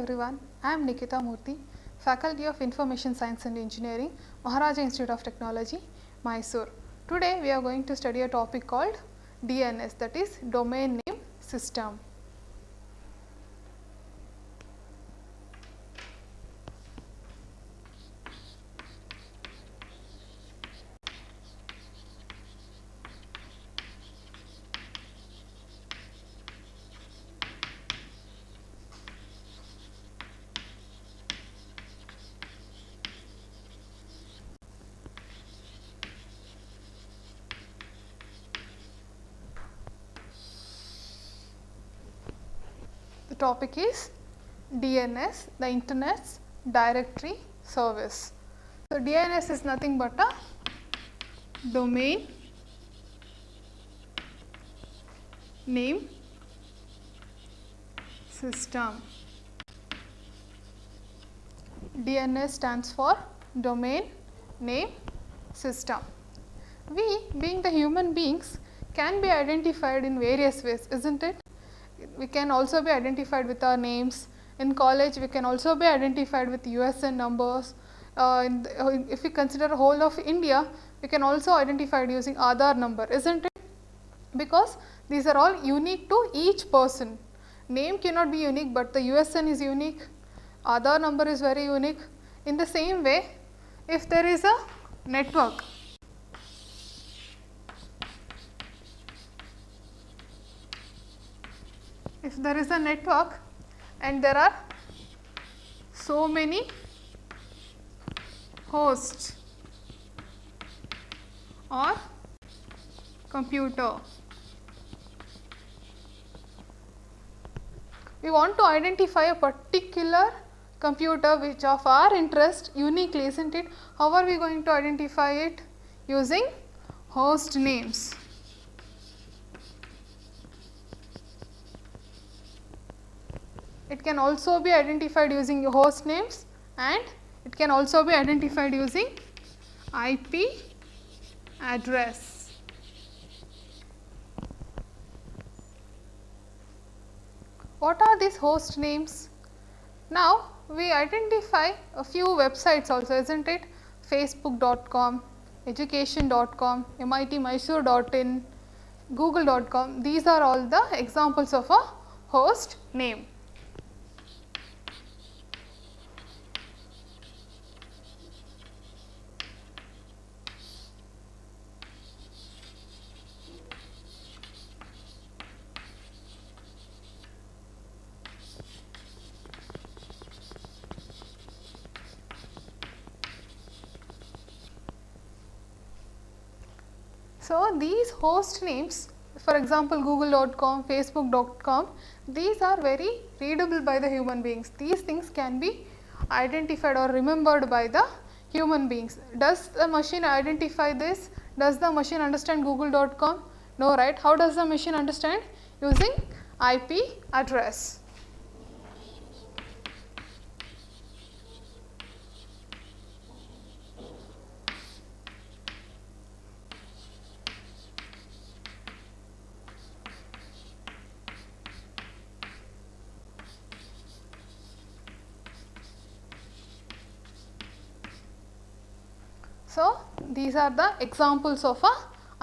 everyone, I am Nikita Murthy, Faculty of Information Science and Engineering, Maharaja Institute of Technology, Mysore. Today we are going to study a topic called DNS, that is Domain Name System. The topic is DNS, the Internet Directory Service. So, DNS is nothing but a domain name system. DNS stands for domain name system. We, being the human beings, can be identified in various ways, isn't it? We can also be identified with our names. In college, we can also be identified with USN numbers. If we consider the whole of India, we can also identify it using Aadhaar number, isn't it? Because these are all unique to each person. Name cannot be unique, but the USN is unique. Aadhaar number is very unique. In the same way, if there is a network, and there are so many hosts or computer, we want to identify a particular computer which of our interest uniquely, isn't it? How are we going to identify it? Using host names. It can also be identified using host names, and it can also be identified using IP address. What are these host names? Now, we identify a few websites also, isn't it? Facebook.com, education.com, MIT-Mysore.in, Google.com. These are all the examples of a host name. So, these host names, for example, google.com, facebook.com, these are very readable by the human beings. These things can be identified or remembered by the human beings. Does the machine identify this? Does the machine understand google.com? No, right? How does the machine understand? Using IP address. So, these are the examples of a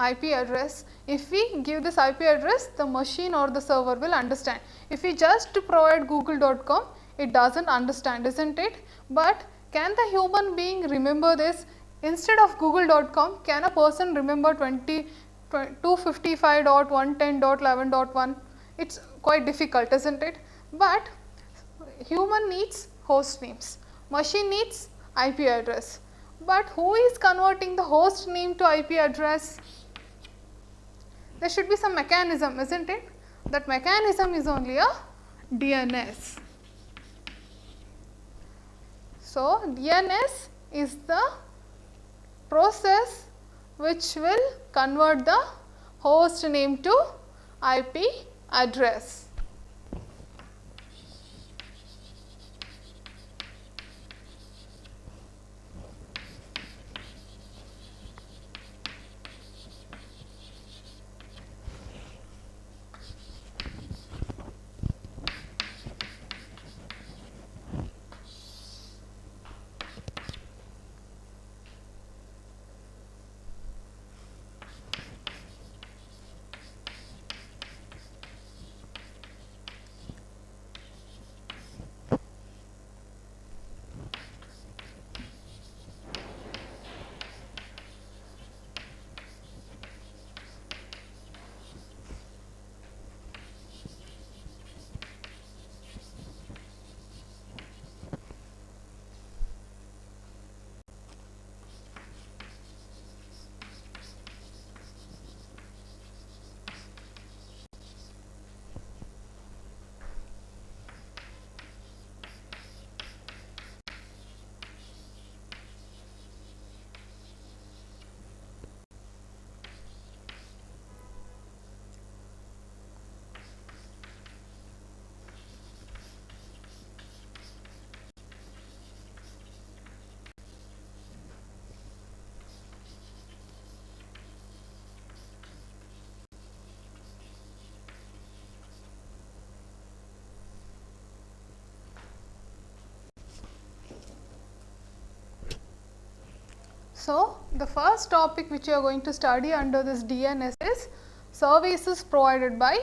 IP address. If we give this IP address, the machine or the server will understand. If we just provide google.com, it does not understand, isn't it? But can the human being remember this? Instead of google.com, can a person remember 255.110.11.1? It is quite difficult, isn't it? But human needs host names, machine needs IP address. But who is converting the host name to IP address? There should be some mechanism, isn't it? That mechanism is only a DNS. So, DNS is the process which will convert the host name to IP address. So, the first topic which you are going to study under this DNS is services provided by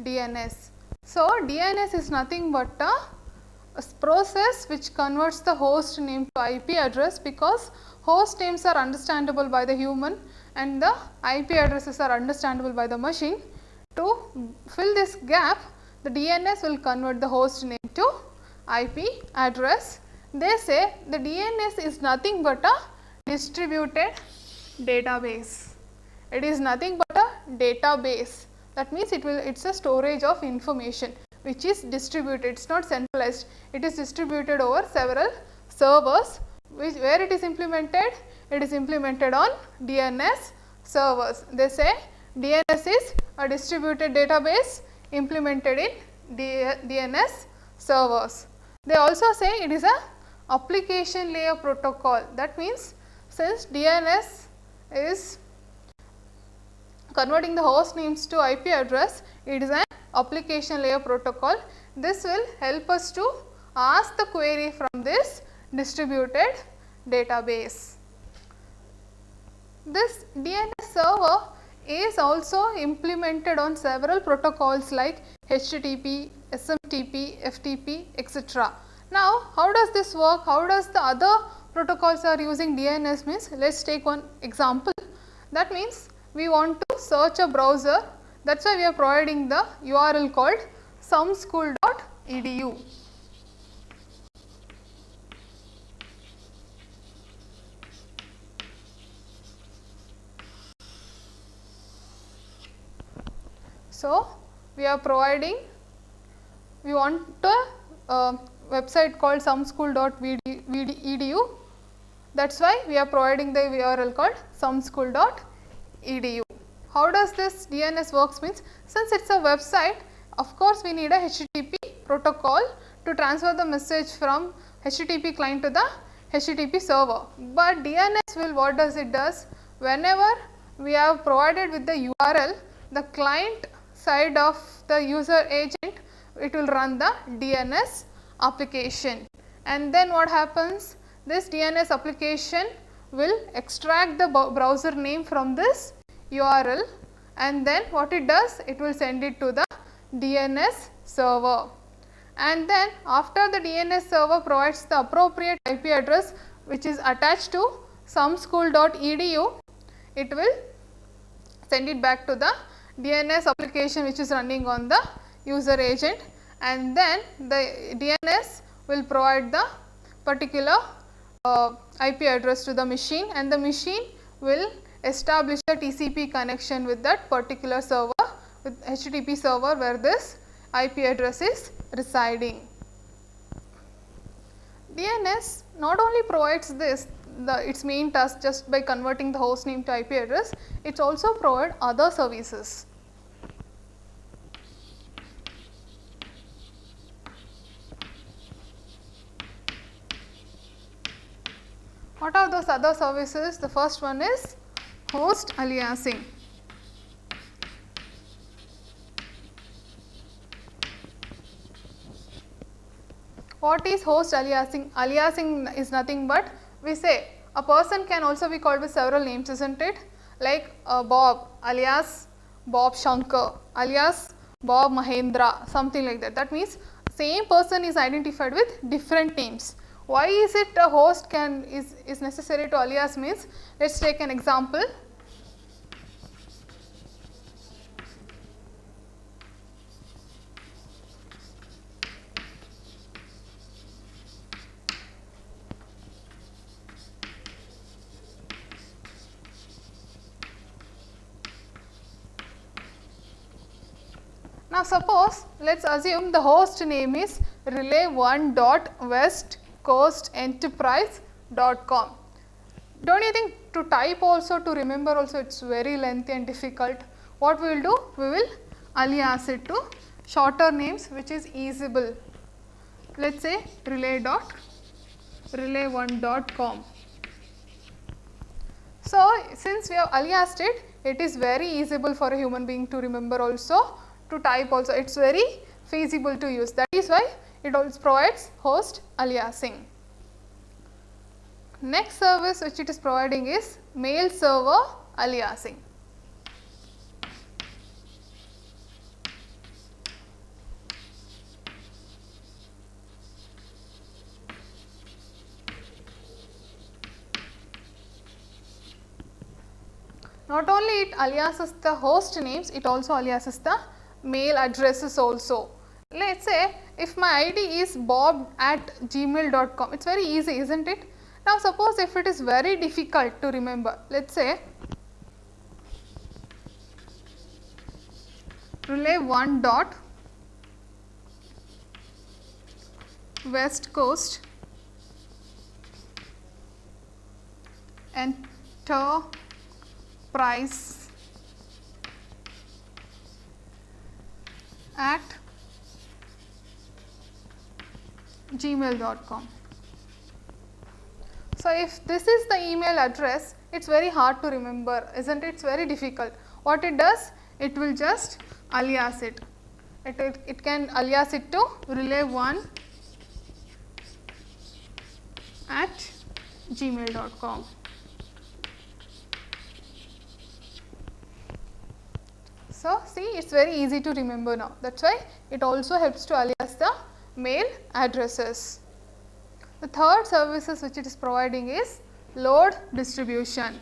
DNS. So, DNS is nothing but a process which converts the host name to IP address, because host names are understandable by the human and the IP addresses are understandable by the machine. To fill this gap, the DNS will convert the host name to IP address. They say the DNS is nothing but a distributed database. It is nothing but a database. That means it's a storage of information which is distributed. It's not centralized. It is distributed over several servers. Where it is implemented? It is implemented on DNS servers. They say DNS is a distributed database implemented in DNS servers. They also say it is a application layer protocol. That means since DNS is converting the host names to IP address, it is an application layer protocol. This will help us to ask the query from this distributed database. This DNS server is also implemented on several protocols like HTTP, SMTP, FTP, etc. Now, how does this work? How does the other protocols are using DNS means? Let us take one example. That means we want to search a browser. That is why we are providing the URL called someschool.edu. So, we are providing, we want a website called someschool.edu. That is why we are providing the URL called someschool.edu. How does this DNS works means? Since it is a website, of course, we need a HTTP protocol to transfer the message from HTTP client to the HTTP server. But DNS will, what does it does? Whenever we have provided with the URL, the client side of the user agent, it will run the DNS application. And then what happens? This DNS application will extract the browser name from this URL, and then what it does? It will send it to the DNS server. And then after the DNS server provides the appropriate IP address which is attached to someschool.edu, it will send it back to the DNS application which is running on the user agent, and then the DNS will provide the particular IP address to the machine, and the machine will establish a TCP connection with that particular server, with HTTP server where this IP address is residing. DNS not only provides this, its main task just by converting the host name to IP address, it also provides other services. What are those other services? The first one is host aliasing. What is host aliasing? Aliasing is nothing but, we say a person can also be called with several names, isn't it? Like Bob alias Bob Shankar alias Bob Mahendra, something like that. That means same person is identified with different names. Why is it a host is necessary to alias means? Let us take an example. Now, suppose let us assume the host name is relay1.westcoastenterprise.com. Don't you think to type also, to remember also, it is very lengthy and difficult? What we will do? We will alias it to shorter names which is easeable. Let us say relay1.com. So, since we have aliased it, it is very easeable for a human being to remember also, to type also, it is very feasible to use. That is why it also provides host aliasing. next service which it is providing is mail server aliasing. Not only it aliases the host names, it also aliases the mail addresses also. Let us say if my ID is bob@gmail.com, it is very easy, isn't it? Now suppose if it is very difficult to remember, let us say relay1 dot west coast enterprise at gmail.com. So, if this is the email address, it is very hard to remember, isn't it? It is very difficult. What it does? It will just alias it. It can alias it to relay1 at gmail.com. So, see, it is very easy to remember now. That is why it also helps to alias the mail addresses. The third services which it is providing is load distribution.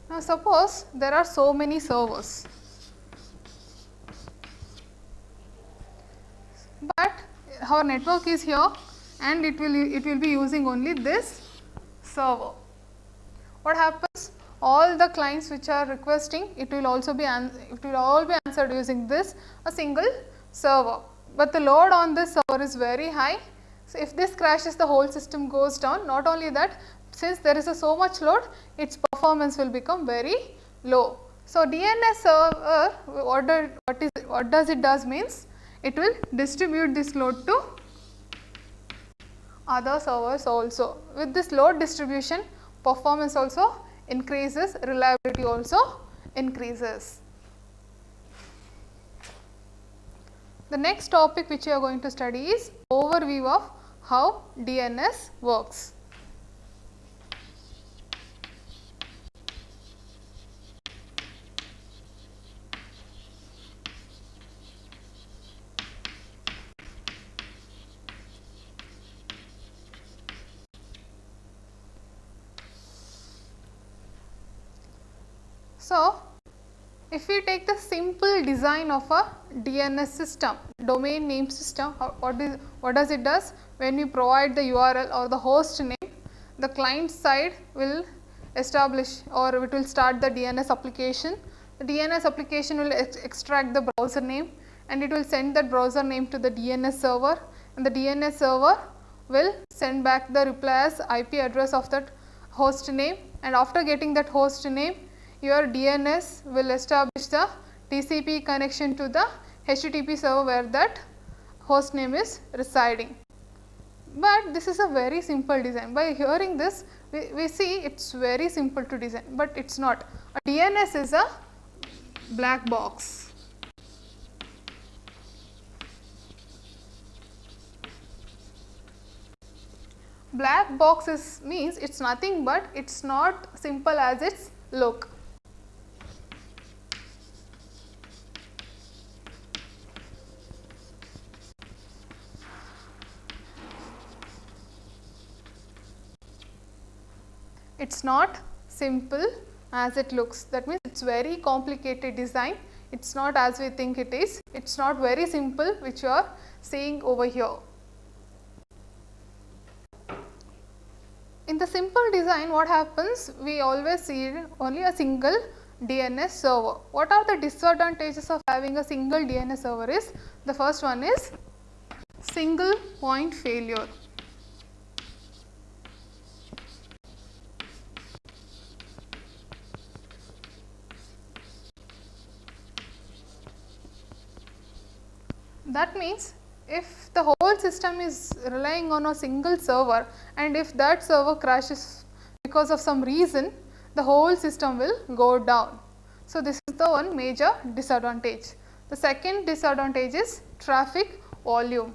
Now, suppose there are so many servers, but our network is here and it will be using only this server. What happens? All the clients which are requesting, it will all be answered using this a single server, but the load on this server is very high. So, if this crashes, the whole system goes down. Not only that, since there is so much load, its performance will become very low. So, DNS server, what does it does means, it will distribute this load to other servers also. With this load distribution, performance also increases, reliability also increases. The next topic which we are going to study is overview of how DNS works. So, if we take the simple design of a DNS system, domain name system, what does it does? When you provide the URL or the host name, the client side will establish or it will start the DNS application. The DNS application will extract the browser name and it will send that browser name to the DNS server, and the DNS server will send back the reply as IP address of that host name, and after getting that host name, your DNS will establish the TCP connection to the HTTP server where that host name is residing. But this is a very simple design. By hearing this, we see it is very simple to design, but it is not. A DNS is a black box. Black box means it is nothing but it is not simple as its look. It is not simple as it looks. That means it is very complicated design. It is not as we think it is. It is not very simple which you are seeing over here. In the simple design, what happens? We always see only a single DNS server. What are the disadvantages of having a single DNS server is? The first one is single point failure. That means if the whole system is relying on a single server and if that server crashes because of some reason, the whole system will go down. So, this is the one major disadvantage. The second disadvantage is traffic volume.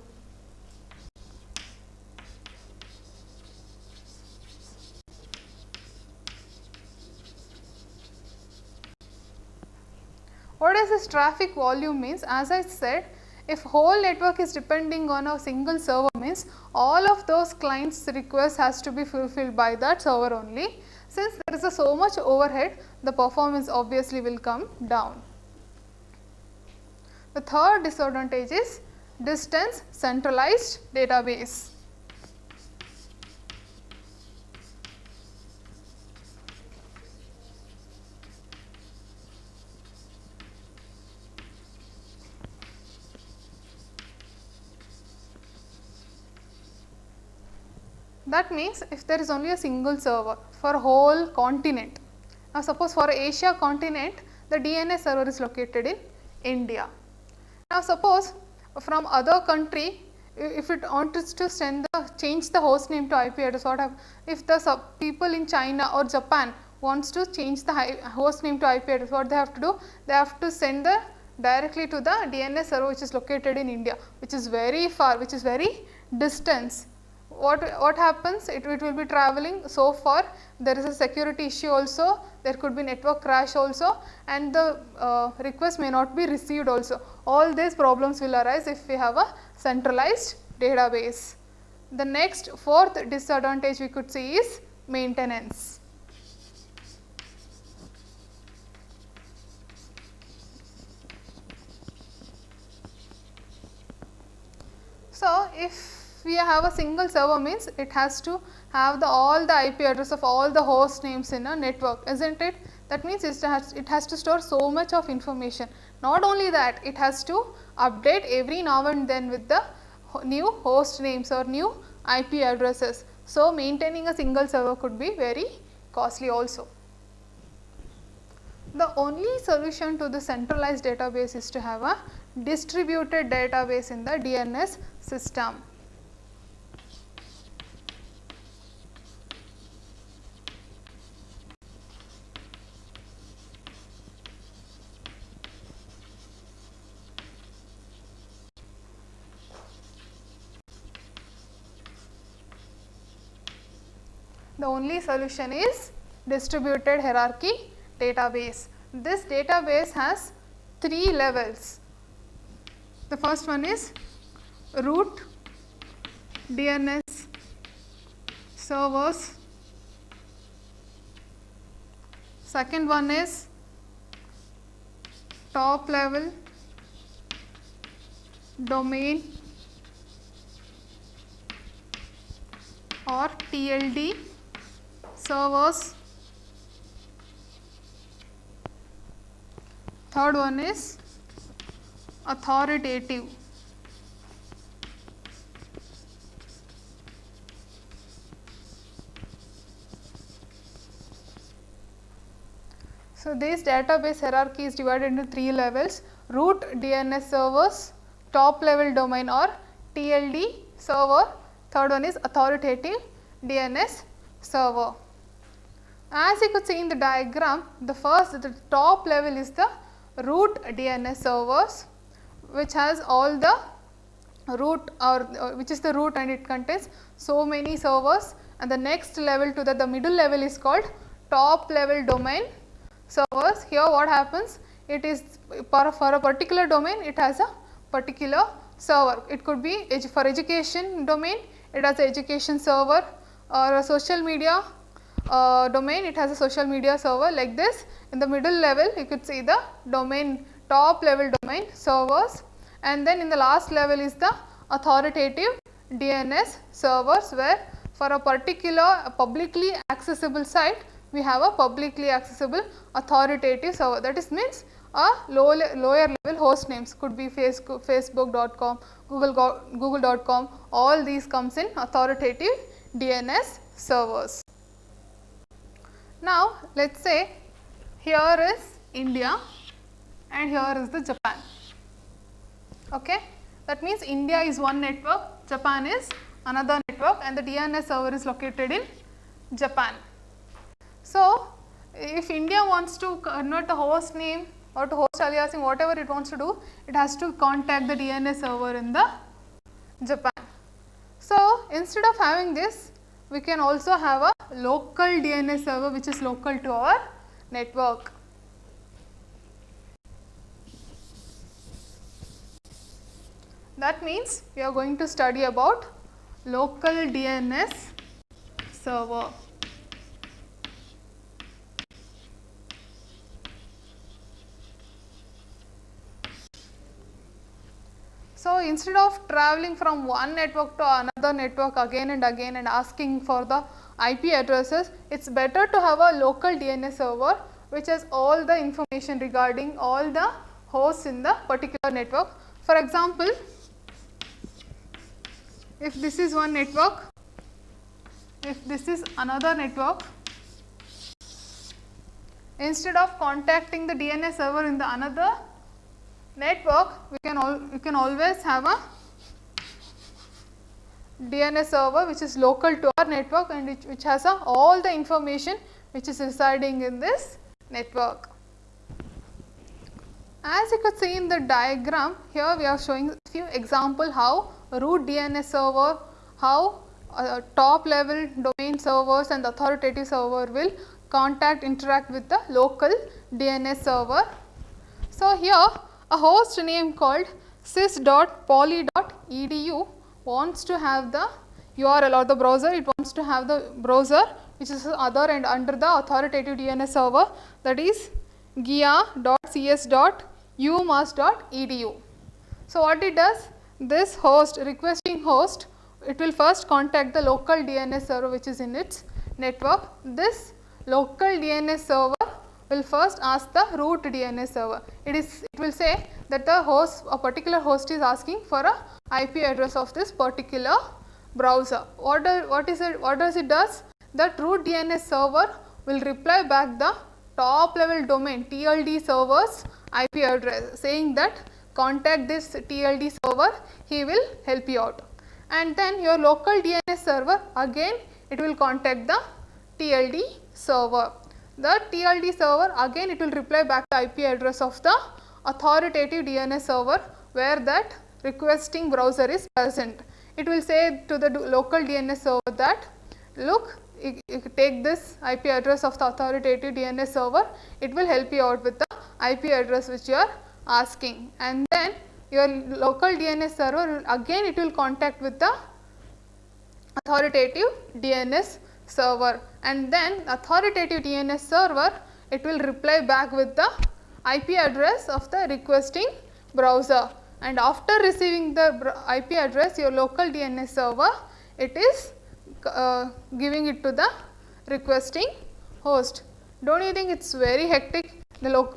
What does this traffic volume means? As I said, if whole network is depending on a single server, means all of those clients requests has to be fulfilled by that server only. Since there is so much overhead, the performance obviously will come down. The third disadvantage is distance centralized database. That means if there is only a single server for a whole continent. Now, suppose for Asia continent, the DNS server is located in India. Now, suppose from other country, if it wants to change the host name to IP address, what happens? If the people in China or Japan wants to change the host name to IP address, what they have to do? They have to send directly to the DNS server which is located in India, which is very far, which is very distance. What happens? It will be traveling so far. There is a security issue also, there could be network crash also, and the request may not be received also. All these problems will arise if we have a centralized database. The next fourth disadvantage we could see is maintenance. So, if we have a single server, means it has to have all the IP address of all the host names in a network, isn't it? That means it has to store so much of information. Not only that, it has to update every now and then with the new host names or new IP addresses. So, maintaining a single server could be very costly also. The only solution to the centralized database is to have a distributed database in the DNS system. The only solution is distributed hierarchy database. This database has 3 levels. The first one is root DNS servers. Second one is top level domain or TLD servers. Third one is authoritative. So, this database hierarchy is divided into 3 levels: root DNS servers, top level domain or TLD server, third one is authoritative DNS server. As you could see in the diagram, the top level is the root DNS servers, which has all the root or which is the root, and it contains so many servers, and the next level to the middle level is called top level domain servers. Here what happens, it is for a particular domain, it has a particular server. It could be for education domain, it has a education server, or a social media domain, it has a social media server, like this. In the middle level you could see the domain, top level domain servers, and then in the last level is the authoritative DNS servers, where for a particular publicly accessible site we have a publicly accessible authoritative server. That is means a lower level host names, could be facebook.com, google.com, all these comes in authoritative DNS servers. Now, let us say here is India and here is the Japan. Okay? That means India is one network, Japan is another network, and the DNS server is located in Japan. So, if India wants to convert the host name or to host aliasing, whatever it wants to do, it has to contact the DNS server in the Japan. So, instead of having this, we can also have a local DNS server which is local to our network. That means we are going to study about local DNS server. So, instead of traveling from one network to another network again and again and asking for the IP addresses, it is better to have a local DNS server which has all the information regarding all the hosts in the particular network. For example, if this is one network, if this is another network, instead of contacting the DNS server in the another network, we can always have a DNS server which is local to our network and which has all the information which is residing in this network. As you could see in the diagram, here we are showing a few example how root DNS server, how top level domain servers and authoritative server will interact with the local DNS server. So, here a host name called sys.poly.edu wants to have the URL or the browser, it wants to have the browser which is other and under the authoritative DNS server, that is gia.cs.umass.edu. So, what it does, this host, requesting host, it will first contact the local DNS server which is in its network. This local DNS server will first ask the root DNS server. It will say that the host, a particular host is asking for a IP address of this particular browser. What does it does? That root DNS server will reply back the top level domain TLD server's IP address, saying that contact this TLD server, he will help you out. And then your local DNS server, again it will contact the TLD server. The TLD server, again it will reply back the IP address of the authoritative DNS server where that requesting browser is present. It will say to the local DNS server that, look, you take this IP address of the authoritative DNS server, it will help you out with the IP address which you are asking. And then your local DNS server, again it will contact with the authoritative DNS server, and then authoritative DNS server, it will reply back with the IP address of the requesting browser. And after receiving the IP address, your local DNS server, it is giving it to the requesting host. Don't you think it's very hectic?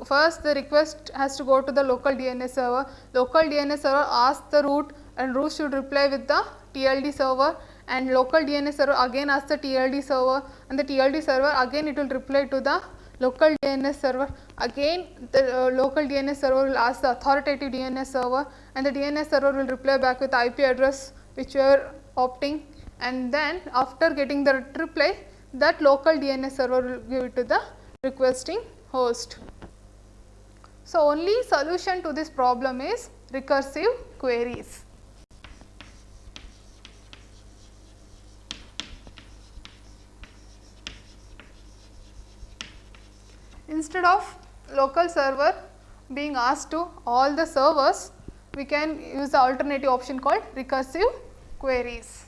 First the request has to go to the local DNS server, local DNS server asks the root and root should reply with the TLD server, and local DNS server again asks the TLD server, and the TLD server again it will reply to the local DNS server, again the local DNS server will ask the authoritative DNS server, and the DNS server will reply back with the IP address which you are opting, and then after getting the reply, that local DNS server will give it to the requesting host. So, only solution to this problem is recursive queries. Instead of local server being asked to all the servers, we can use the alternative option called recursive queries.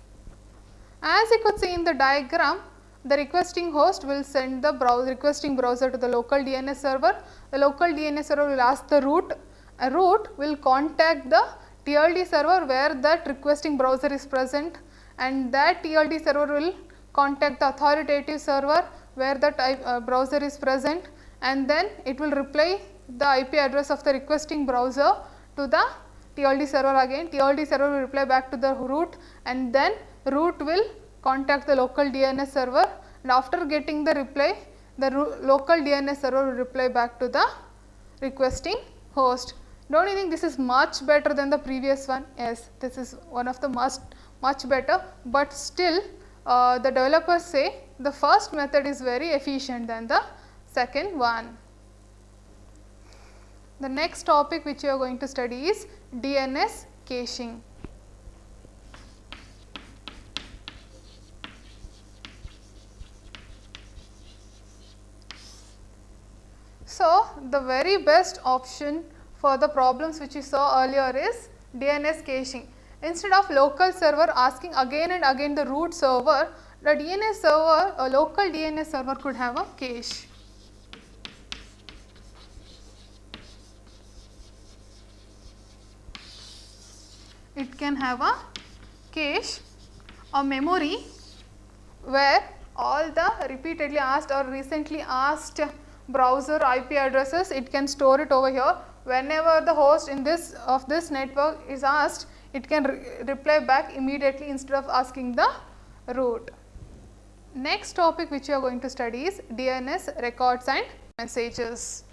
As you could see in the diagram, the requesting host will send the requesting browser to the local DNS server. The local DNS server will ask the root. A root will contact the TLD server where that requesting browser is present, and that TLD server will contact the authoritative server where that browser is present, and then it will reply the IP address of the requesting browser to the TLD server again. TLD server will reply back to the root, and then root will contact the local DNS server, and after getting the reply, the local DNS server will reply back to the requesting host. Don't you think this is much better than the previous one? Yes, this is one of the much better, but still the developers say the first method is very efficient than the second one. The next topic which you are going to study is DNS caching. So, the very best option for the problems which you saw earlier is DNS caching. Instead of local server asking again and again the root server, the DNS server, a local DNS server could have a cache. It can have a cache, a memory where all the repeatedly asked or recently asked browser IP addresses, it can store it over here. Whenever the host in this network is asked, it can reply back immediately instead of asking the root. Next topic which you are going to study is DNS records and messages.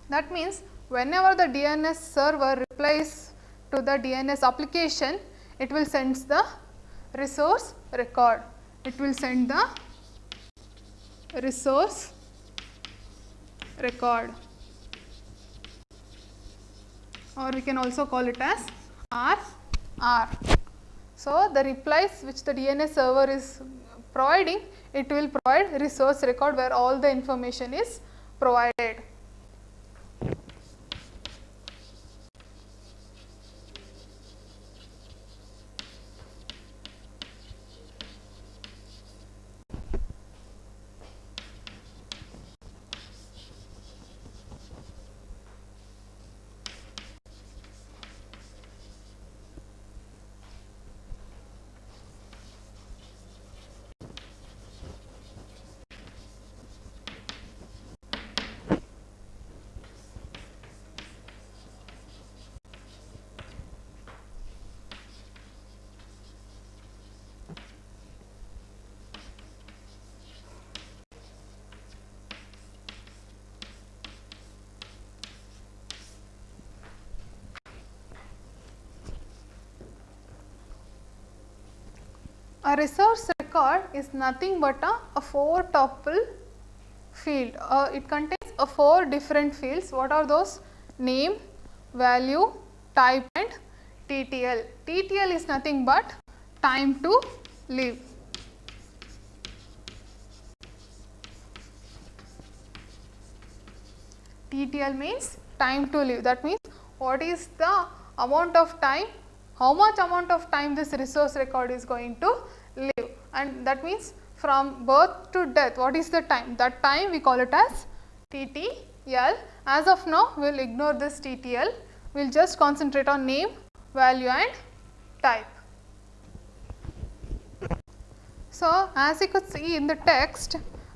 That means, whenever the DNS server replies to the DNS application, it will send the resource record. It will send the resource record, or we can also call it as RR. So, the replies which the DNS server is providing, it will provide resource record where all the information is provided. A resource record is nothing but a 4 tuple field. It contains 4 different fields. What are those? Name, value, type and TTL. TTL is nothing but time to live. TTL means time to live. That means what is the amount of time, how much amount of time this resource record is going to live, and that means from birth to death, what is the time? That time we call it as TTL. As of now, we will ignore this TTL, we will just concentrate on name, value and type. So, as you could see in the text,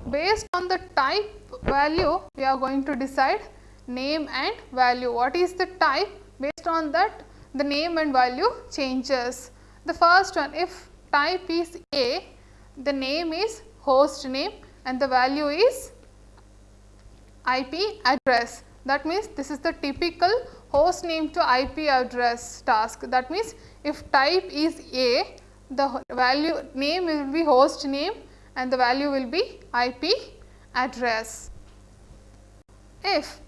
based on the type value, we are going to decide name and value. What is the type? Based on that, the name and value changes. The first one, if type is A, the name is host name and the value is IP address. That means this is the typical host name to IP address task. That means if type is A, the value name will be host name and the value will be IP address. If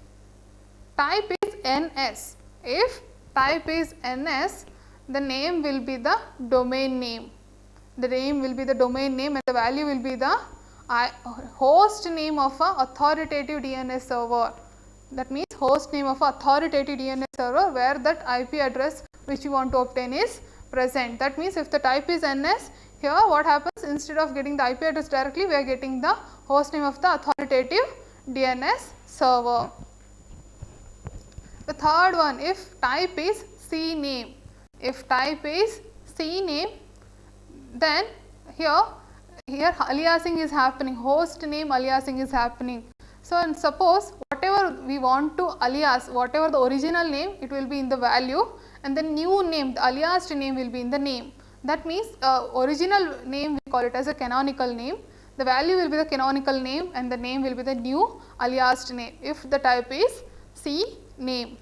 type is NS, if type is NS, the name will be the domain name. The name will be the domain name and the value will be the host name of a authoritative DNS server. That means host name of a authoritative DNS server where that IP address which you want to obtain is present. That means if the type is NS, here what happens, instead of getting the IP address directly, we are getting the host name of the authoritative DNS server. The third one, if type is CNAME, if type is CNAME, then here aliasing is happening, host name aliasing is happening. So, and suppose whatever we want to alias, whatever the original name, it will be in the value and the new name, the aliased name will be in the name. That means original name we call it as a canonical name, the value will be the canonical name and the name will be the new aliased name if the type is CNAME.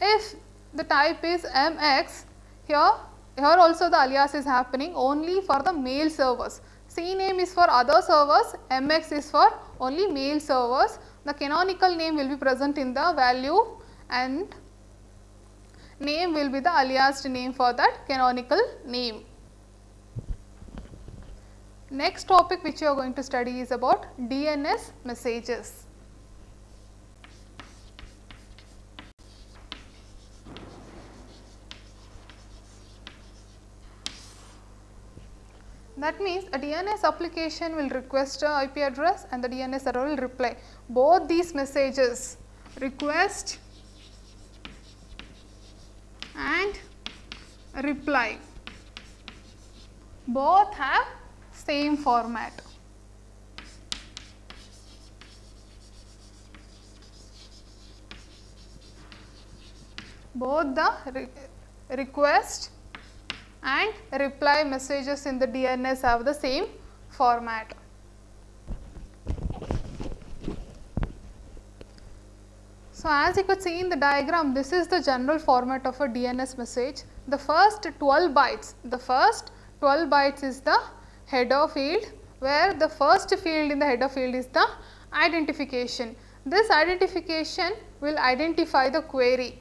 If the type is MX, here also the alias is happening only for the mail servers. CNAME is for other servers, MX is for only mail servers. The canonical name will be present in the value and name will be the aliased name for that canonical name. Next topic which you are going to study is about DNS messages. That means a DNS application will request a IP address and the DNS server will reply. Both these messages, request and reply, both have same format. Both the request and reply messages in the DNS have the same format. So, as you could see in the diagram, this is the general format of a DNS message. The first 12 bytes is the header field, where the first field in the header field is the identification. This identification will identify the query.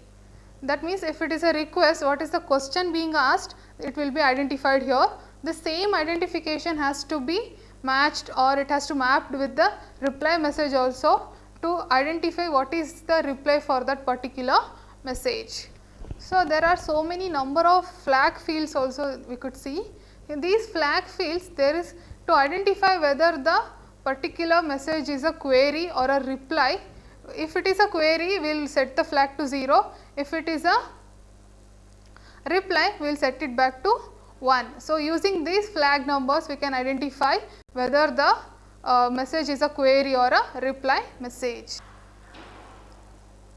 That means, if it is a request, what is the question being asked, it will be identified here. The same identification has to be matched or it has to mapped with the reply message also to identify what is the reply for that particular message. So, there are so many number of flag fields also we could see. In these flag fields, there is to identify whether the particular message is a query or a reply. If it is a query, we will set the flag to 0. If it is a reply, we will set it back to 1. So, using these flag numbers, we can identify whether the message is a query or a reply message.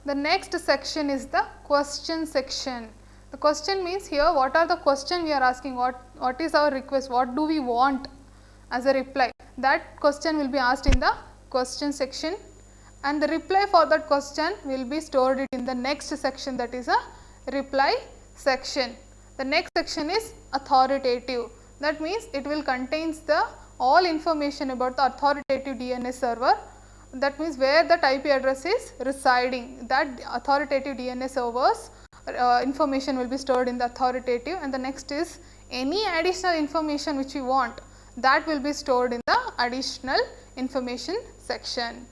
The next section is the question section. The question means here what are the question we are asking, what is our request, what do we want as a reply. That question will be asked in the question section, and the reply for that question will be stored in the next section, that is a reply section. The next section is authoritative. That means it will contains the all information about the authoritative DNS server. That means where the IP address is residing, that authoritative DNS servers information will be stored in the authoritative, and the next is any additional information which we want, that will be stored in the additional information section.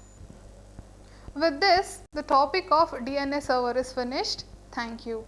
With this, the topic of DNS server is finished. Thank you.